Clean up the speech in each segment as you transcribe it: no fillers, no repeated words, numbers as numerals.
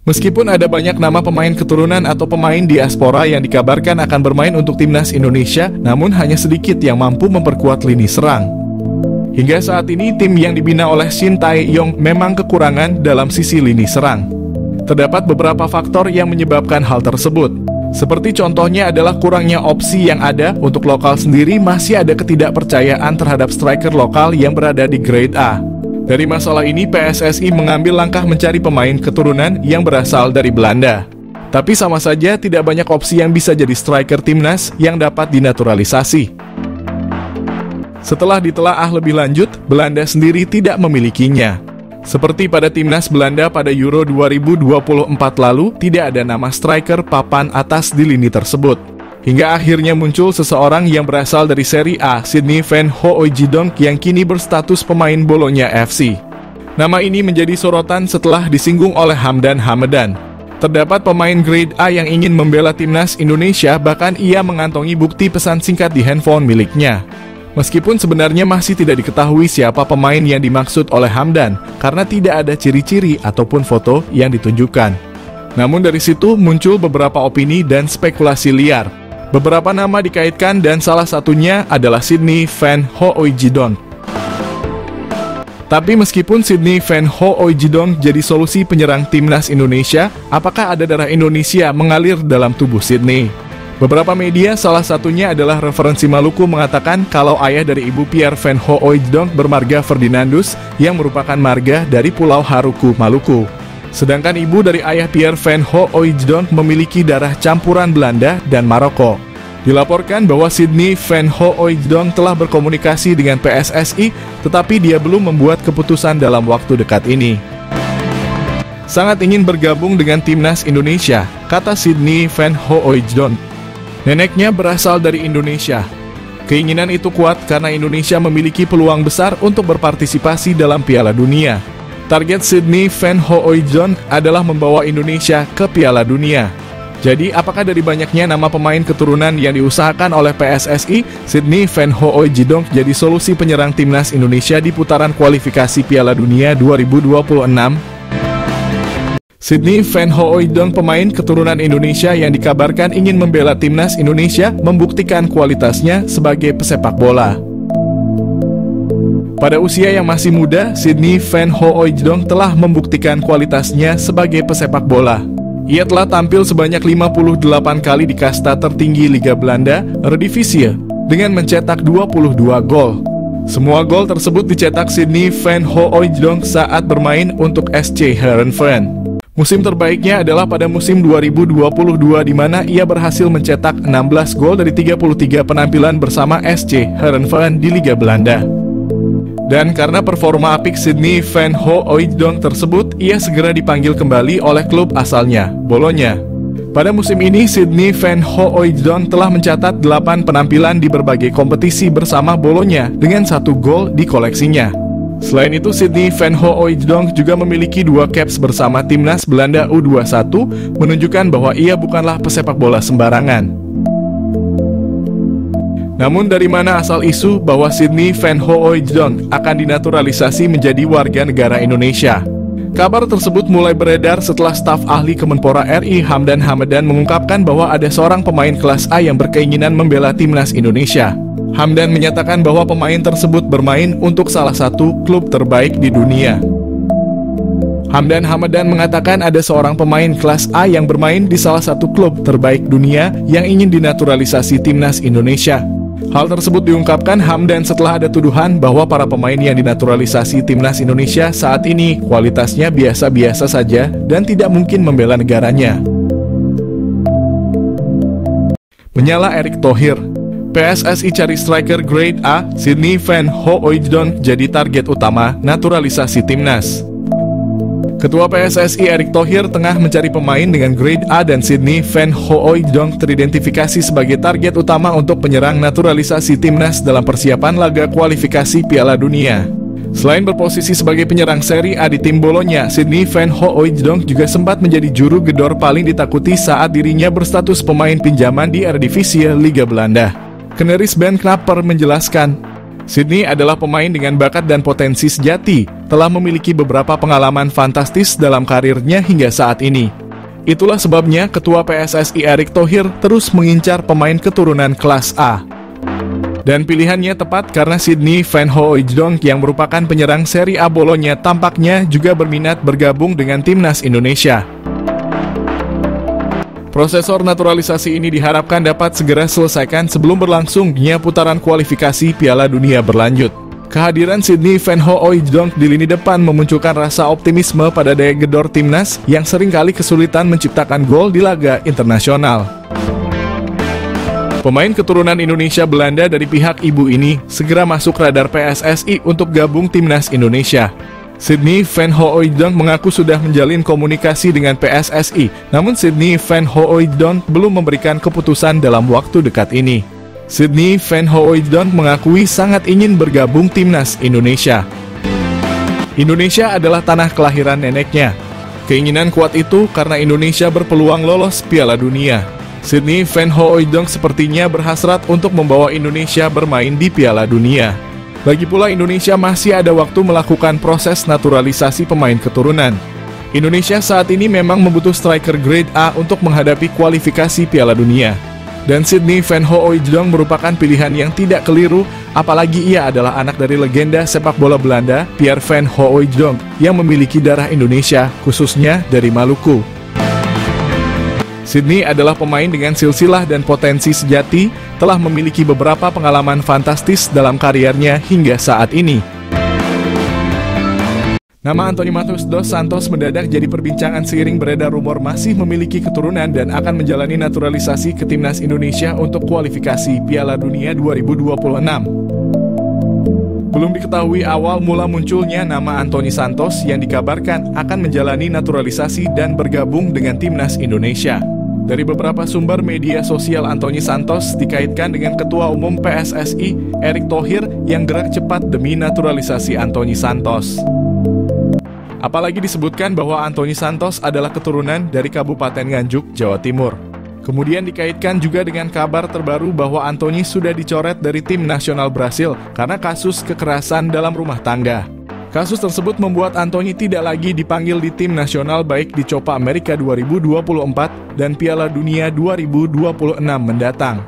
Meskipun ada banyak nama pemain keturunan atau pemain diaspora yang dikabarkan akan bermain untuk timnas Indonesia, namun hanya sedikit yang mampu memperkuat lini serang. Hingga saat ini, tim yang dibina oleh Shin Tae-yong memang kekurangan dalam sisi lini serang. Terdapat beberapa faktor yang menyebabkan hal tersebut. Seperti contohnya adalah kurangnya opsi yang ada untuk lokal sendiri, masih ada ketidakpercayaan terhadap striker lokal yang berada di grade A. Dari masalah ini, PSSI mengambil langkah mencari pemain keturunan yang berasal dari Belanda. Tapi sama saja tidak banyak opsi yang bisa jadi striker timnas yang dapat dinaturalisasi. Setelah ditelaah lebih lanjut, Belanda sendiri tidak memilikinya. Seperti pada timnas Belanda pada Euro 2024 lalu, tidak ada nama striker papan atas di lini tersebut. Hingga akhirnya muncul seseorang yang berasal dari Serie A, Sydney Van Hooijdonk, yang kini berstatus pemain Bologna FC. Nama ini menjadi sorotan setelah disinggung oleh Hamdan Hamadan. Terdapat pemain grade A yang ingin membela timnas Indonesia, bahkan ia mengantongi bukti pesan singkat di handphone miliknya. Meskipun sebenarnya masih tidak diketahui siapa pemain yang dimaksud oleh Hamdan, karena tidak ada ciri-ciri ataupun foto yang ditunjukkan. Namun dari situ muncul beberapa opini dan spekulasi liar. Beberapa nama dikaitkan dan salah satunya adalah Sydney Van Hooijdonk. Tapi meskipun Sydney Van Hooijdonk jadi solusi penyerang timnas Indonesia, apakah ada darah Indonesia mengalir dalam tubuh Sydney? Beberapa media, salah satunya adalah Referensi Maluku, mengatakan kalau ayah dari ibu Pierre Van Hooijdonk bermarga Ferdinandus, yang merupakan marga dari Pulau Haruku, Maluku. Sedangkan ibu dari ayah Pierre Van Hooijdonk memiliki darah campuran Belanda dan Maroko. Dilaporkan bahwa Sydney Van Hooijdonk telah berkomunikasi dengan PSSI, tetapi dia belum membuat keputusan dalam waktu dekat ini. Sangat ingin bergabung dengan timnas Indonesia, kata Sydney Van Hooijdonk. Neneknya berasal dari Indonesia. Keinginan itu kuat karena Indonesia memiliki peluang besar untuk berpartisipasi dalam Piala Dunia. Target Sydney Van Hooijdonk adalah membawa Indonesia ke Piala Dunia. Jadi, apakah dari banyaknya nama pemain keturunan yang diusahakan oleh PSSI, Sydney Van Hooijdonk jadi solusi penyerang timnas Indonesia di putaran kualifikasi Piala Dunia 2026? Sydney Van Hooijdonk, pemain keturunan Indonesia yang dikabarkan ingin membela timnas Indonesia, membuktikan kualitasnya sebagai pesepak bola. Pada usia yang masih muda, Sydney Van Hooijdonk telah membuktikan kualitasnya sebagai pesepak bola. Ia telah tampil sebanyak 58 kali di kasta tertinggi Liga Belanda, Eredivisie, dengan mencetak 22 gol. Semua gol tersebut dicetak Sydney Van Hooijdonk saat bermain untuk SC Heerenveen. Musim terbaiknya adalah pada musim 2022, di mana ia berhasil mencetak 16 gol dari 33 penampilan bersama SC Heerenveen di Liga Belanda. Dan karena performa apik Sydney Van Hooijdonk tersebut, ia segera dipanggil kembali oleh klub asalnya, Bologna. Pada musim ini, Sydney Van Hooijdonk telah mencatat 8 penampilan di berbagai kompetisi bersama Bologna dengan 1 gol di koleksinya. Selain itu, Sydney Van Hooijdonk juga memiliki 2 caps bersama timnas Belanda U21, menunjukkan bahwa ia bukanlah pesepak bola sembarangan. Namun dari mana asal isu bahwa Sydney Van Hooijdonk akan dinaturalisasi menjadi warga negara Indonesia? Kabar tersebut mulai beredar setelah staf ahli Kemenpora RI Hamdan Hamadan mengungkapkan bahwa ada seorang pemain kelas A yang berkeinginan membela timnas Indonesia. Hamdan menyatakan bahwa pemain tersebut bermain untuk salah satu klub terbaik di dunia. Hamdan Hamadan mengatakan ada seorang pemain kelas A yang bermain di salah satu klub terbaik dunia yang ingin dinaturalisasi timnas Indonesia. Hal tersebut diungkapkan Hamdan setelah ada tuduhan bahwa para pemain yang dinaturalisasi timnas Indonesia saat ini kualitasnya biasa-biasa saja dan tidak mungkin membela negaranya. Menyala Erick Thohir. PSSI cari striker grade A, Sydney Van Hooijdonk jadi target utama naturalisasi timnas. Ketua PSSI Erick Thohir tengah mencari pemain dengan grade A dan Sydney Van Hooijdonk teridentifikasi sebagai target utama untuk penyerang naturalisasi timnas dalam persiapan laga kualifikasi Piala Dunia. Selain berposisi sebagai penyerang Serie A di tim Bologna, Sydney Van Hooijdonk juga sempat menjadi juru gedor paling ditakuti saat dirinya berstatus pemain pinjaman di Eredivisie Liga Belanda. Keneris Ben Knapper menjelaskan, Sydney adalah pemain dengan bakat dan potensi sejati, telah memiliki beberapa pengalaman fantastis dalam karirnya hingga saat ini. Itulah sebabnya Ketua PSSI Erick Thohir terus mengincar pemain keturunan kelas A. Dan pilihannya tepat karena Sydney Van Hooijdonk yang merupakan penyerang Serie A Bolonya tampaknya juga berminat bergabung dengan timnas Indonesia. Prosesor naturalisasi ini diharapkan dapat segera selesaikan sebelum berlangsungnya putaran kualifikasi Piala Dunia berlanjut. Kehadiran Sydney Van Hooijdonk di lini depan memunculkan rasa optimisme pada daya gedor timnas yang seringkali kesulitan menciptakan gol di laga internasional. Pemain keturunan Indonesia Belanda dari pihak ibu ini segera masuk radar PSSI untuk gabung timnas Indonesia. Sydney Van Hooijdonk mengaku sudah menjalin komunikasi dengan PSSI, namun Sydney Van Hooijdonk belum memberikan keputusan dalam waktu dekat ini. Sydney Van Hooijdonk mengakui sangat ingin bergabung timnas Indonesia. Indonesia adalah tanah kelahiran neneknya. Keinginan kuat itu karena Indonesia berpeluang lolos Piala Dunia. Sydney Van Hooijdonk sepertinya berhasrat untuk membawa Indonesia bermain di Piala Dunia. Lagi pula Indonesia masih ada waktu melakukan proses naturalisasi pemain keturunan. Indonesia saat ini memang membutuh striker grade A untuk menghadapi kualifikasi Piala Dunia. Dan Sydney Van Hooijdonk merupakan pilihan yang tidak keliru, apalagi ia adalah anak dari legenda sepak bola Belanda, Pierre Van Hooijdonk, yang memiliki darah Indonesia, khususnya dari Maluku. Sydney adalah pemain dengan silsilah dan potensi sejati, telah memiliki beberapa pengalaman fantastis dalam karirnya hingga saat ini. Nama Anthony Matheus dos Santos mendadak jadi perbincangan seiring beredar rumor masih memiliki keturunan dan akan menjalani naturalisasi ke timnas Indonesia untuk kualifikasi Piala Dunia 2026. Belum diketahui awal mula munculnya nama Anthony Santos yang dikabarkan akan menjalani naturalisasi dan bergabung dengan timnas Indonesia. Dari beberapa sumber media sosial, Anthony Santos dikaitkan dengan Ketua Umum PSSI Erick Thohir yang gerak cepat demi naturalisasi Anthony Santos. Apalagi disebutkan bahwa Anthony Santos adalah keturunan dari Kabupaten Nganjuk, Jawa Timur. Kemudian dikaitkan juga dengan kabar terbaru bahwa Anthony sudah dicoret dari tim nasional Brasil karena kasus kekerasan dalam rumah tangga. Kasus tersebut membuat Anthony tidak lagi dipanggil di tim nasional baik di Copa America 2024 dan Piala Dunia 2026 mendatang.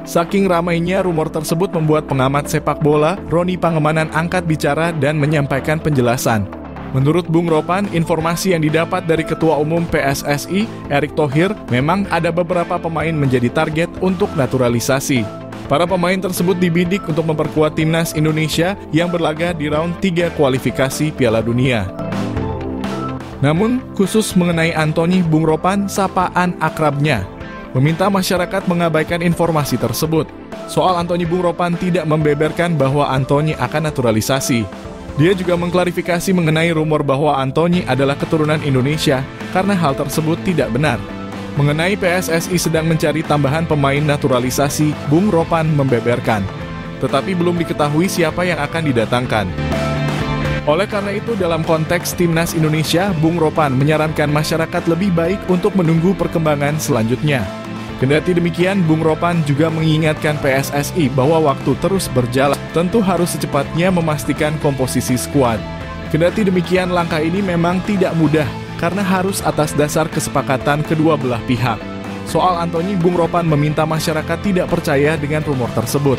Saking ramainya rumor tersebut membuat pengamat sepak bola, Roni Pangemanan angkat bicara dan menyampaikan penjelasan. Menurut Bung Ropan, informasi yang didapat dari Ketua Umum PSSI, Erick Thohir, memang ada beberapa pemain menjadi target untuk naturalisasi. Para pemain tersebut dibidik untuk memperkuat timnas Indonesia yang berlaga di round 3 kualifikasi Piala Dunia. Namun, khusus mengenai Anthony, Bung Ropan, sapaan akrabnya, meminta masyarakat mengabaikan informasi tersebut. Soal Anthony, Bung Ropan tidak membeberkan bahwa Anthony akan naturalisasi. Dia juga mengklarifikasi mengenai rumor bahwa Anthony adalah keturunan Indonesia karena hal tersebut tidak benar. Mengenai PSSI sedang mencari tambahan pemain naturalisasi, Bung Ropan membeberkan. Tetapi belum diketahui siapa yang akan didatangkan. Oleh karena itu, dalam konteks timnas Indonesia, Bung Ropan menyarankan masyarakat lebih baik untuk menunggu perkembangan selanjutnya. Kendati demikian, Bung Ropan juga mengingatkan PSSI bahwa waktu terus berjalan, tentu harus secepatnya memastikan komposisi skuad. Kendati demikian, langkah ini memang tidak mudah, karena harus atas dasar kesepakatan kedua belah pihak. Soal Anthony, Bung Ropan meminta masyarakat tidak percaya dengan rumor tersebut.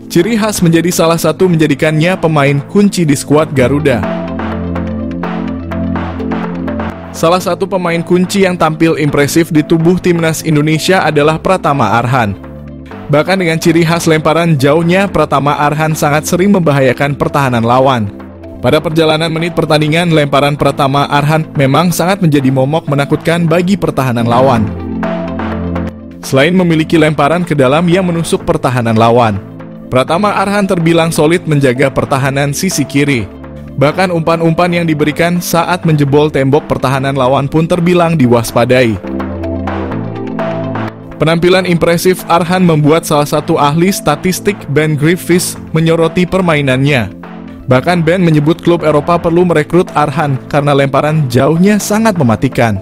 Ciri khas menjadi salah satu menjadikannya pemain kunci di skuad Garuda. Salah satu pemain kunci yang tampil impresif di tubuh timnas Indonesia adalah Pratama Arhan. Bahkan dengan ciri khas lemparan jauhnya, Pratama Arhan sangat sering membahayakan pertahanan lawan. Pada perjalanan menit pertandingan, lemparan Pratama Arhan memang sangat menjadi momok menakutkan bagi pertahanan lawan. Selain memiliki lemparan ke dalam yang menusuk pertahanan lawan, Pratama Arhan terbilang solid menjaga pertahanan sisi kiri. Bahkan umpan-umpan yang diberikan saat menjebol tembok pertahanan lawan pun terbilang diwaspadai. Penampilan impresif Arhan membuat salah satu ahli statistik Ben Griffiths menyoroti permainannya. Bahkan Ben menyebut klub Eropa perlu merekrut Arhan karena lemparan jauhnya sangat mematikan.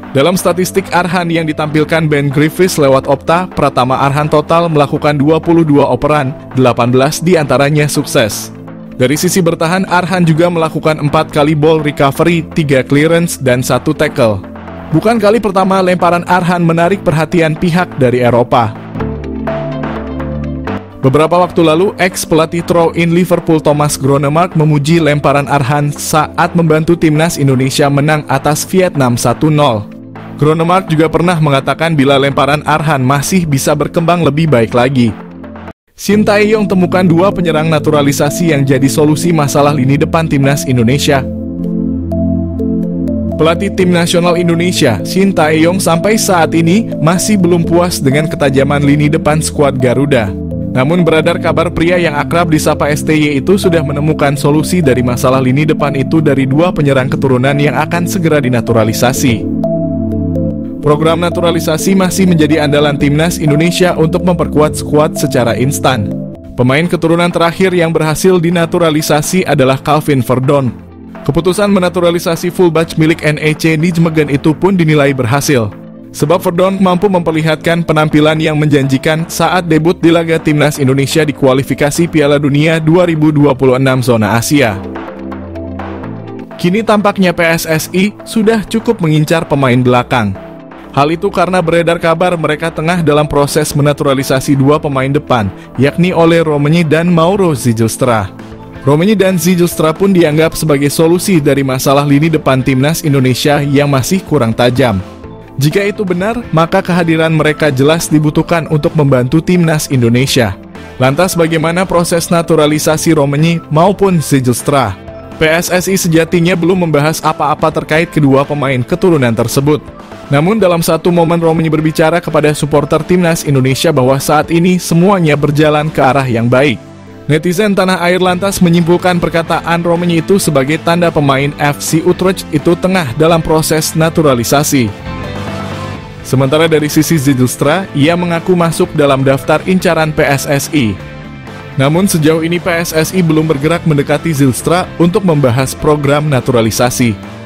Dalam statistik Arhan yang ditampilkan Ben Griffiths lewat Opta, Pratama Arhan total melakukan 22 operan, 18 diantaranya sukses. Dari sisi bertahan, Arhan juga melakukan 4 kali ball recovery, 3 clearance, dan 1 tackle. Bukan kali pertama lemparan Arhan menarik perhatian pihak dari Eropa. Beberapa waktu lalu, ex-pelatih throw-in Liverpool Thomas Gronemark memuji lemparan Arhan saat membantu timnas Indonesia menang atas Vietnam 1-0. Gronemark juga pernah mengatakan bila lemparan Arhan masih bisa berkembang lebih baik lagi. Shin Tae-yong temukan 2 penyerang naturalisasi yang jadi solusi masalah lini depan timnas Indonesia. Pelatih tim nasional Indonesia, Shin Tae-yong sampai saat ini masih belum puas dengan ketajaman lini depan skuad Garuda. Namun beredar kabar pria yang akrab disapa STY itu sudah menemukan solusi dari masalah lini depan itu dari 2 penyerang keturunan yang akan segera dinaturalisasi. Program naturalisasi masih menjadi andalan timnas Indonesia untuk memperkuat skuad secara instan. Pemain keturunan terakhir yang berhasil dinaturalisasi adalah Calvin Verdon. Keputusan menaturalisasi fullback milik NEC Nijmegen itu pun dinilai berhasil. Sebab Verdon mampu memperlihatkan penampilan yang menjanjikan saat debut di laga timnas Indonesia di kualifikasi Piala Dunia 2026 zona Asia. Kini tampaknya PSSI sudah cukup mengincar pemain belakang. Hal itu karena beredar kabar mereka tengah dalam proses menaturalisasi 2 pemain depan, yakni Ole Romenyi dan Mauro Zijlstra. Romenyi dan Zijlstra pun dianggap sebagai solusi dari masalah lini depan timnas Indonesia yang masih kurang tajam. Jika itu benar, maka kehadiran mereka jelas dibutuhkan untuk membantu timnas Indonesia. Lantas bagaimana proses naturalisasi Romenyi maupun Zijlstra? PSSI sejatinya belum membahas apa-apa terkait kedua pemain keturunan tersebut. Namun dalam satu momen Romenyi berbicara kepada supporter timnas Indonesia bahwa saat ini semuanya berjalan ke arah yang baik. Netizen tanah air lantas menyimpulkan perkataan Romenyi itu sebagai tanda pemain FC Utrecht itu tengah dalam proses naturalisasi. Sementara dari sisi Zijlstra, ia mengaku masuk dalam daftar incaran PSSI. Namun sejauh ini PSSI belum bergerak mendekati Zijlstra untuk membahas program naturalisasi.